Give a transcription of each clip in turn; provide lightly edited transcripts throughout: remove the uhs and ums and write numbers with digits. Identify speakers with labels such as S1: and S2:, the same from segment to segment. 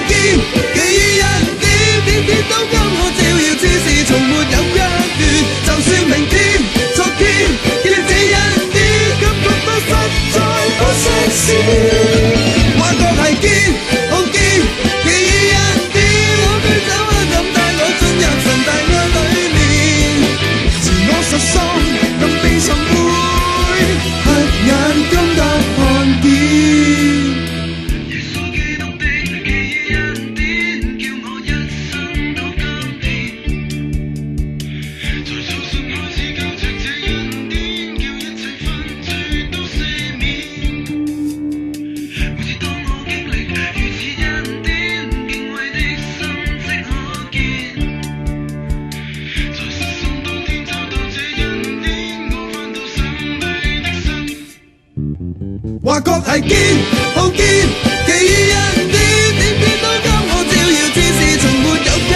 S1: 堅，記一點點點都給我照耀，只是從沒有一段。就算明天、昨天見這一點，感覺都實在不惜事。話覺係堅，好堅，記一點，我飛走黑暗，帶我進入神大愛裏面，自我實喪，更被尋回，黑眼今得看見。話覺係堅，好堅，記一點點點都給我照耀，只是從沒有一段。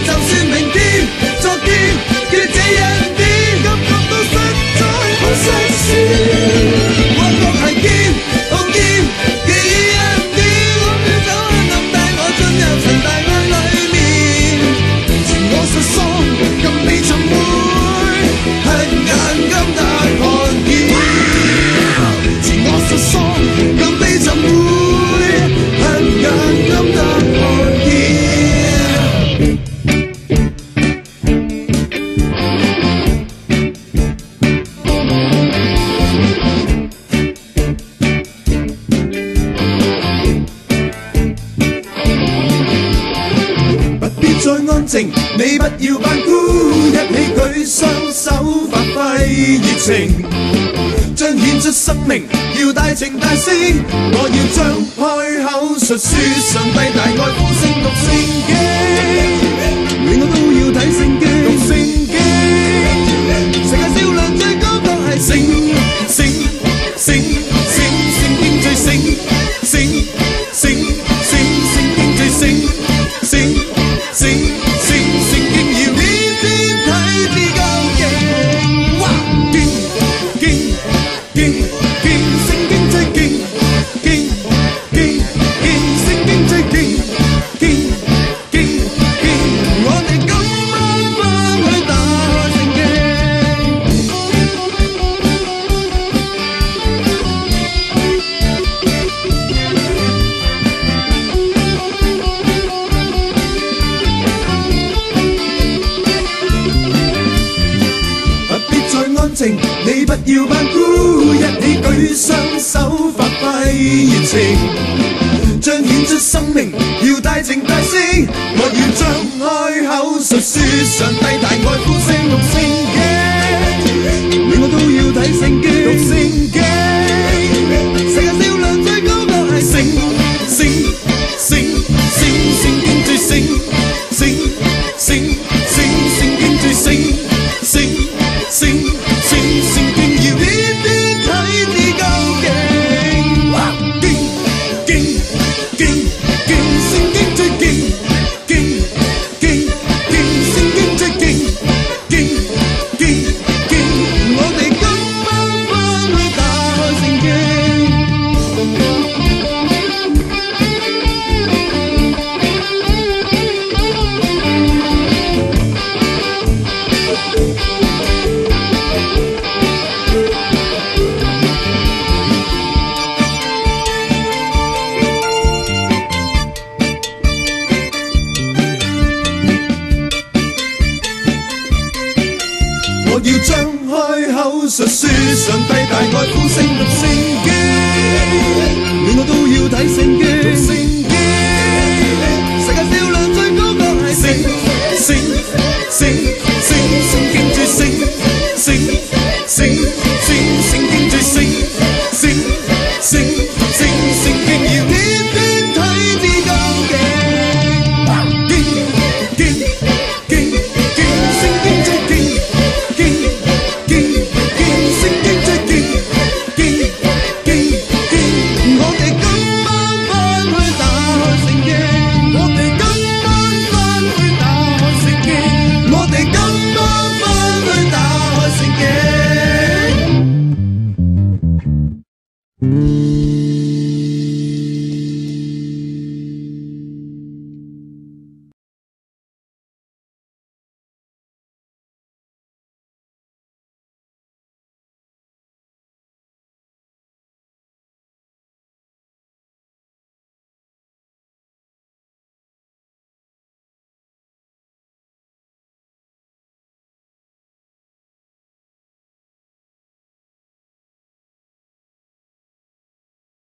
S1: 就算明天、昨天見這一點，感覺都實在不惜事。話覺係堅，好堅，記一點，我飄走黑暗，帶我進入神大愛裏面，自我實喪，更被尋回，黑眼今得看見。實喪更被尋回，黑眼今得看見。不必再安靜，你不要扮酷，一起舉雙手發揮熱情。彰顯出生命，要大情大性。我要張開口述説上帝大愛，呼聲讀聖經，每我都要睇聖經。讀聖經，世界銷量最高確係聖經最聖，聖經最聖，聖經要呢邊睇至夠勁。哇！聖經最勁，聖經最勁，我哋今晚返去打開聖不必再安靜，你不要扮酷，一起舉雙手發揮熱情，彰顯出生命，要大情大性。我要張開口述説上帝大愛，呼聲讀聖經，每我都要睇聖經。讀聖經，世界銷量最高確係聖經最聖，聖經最聖，聖經要呢邊睇至夠勁。哇！勁，聖經最勁，聖經最勁，我哋今晚返去打開聖經。我要張開口述説上帝大愛，呼聲讀聖經，每我都要睇聖經。讀聖經，世界銷量最高確係聖經最聖，聖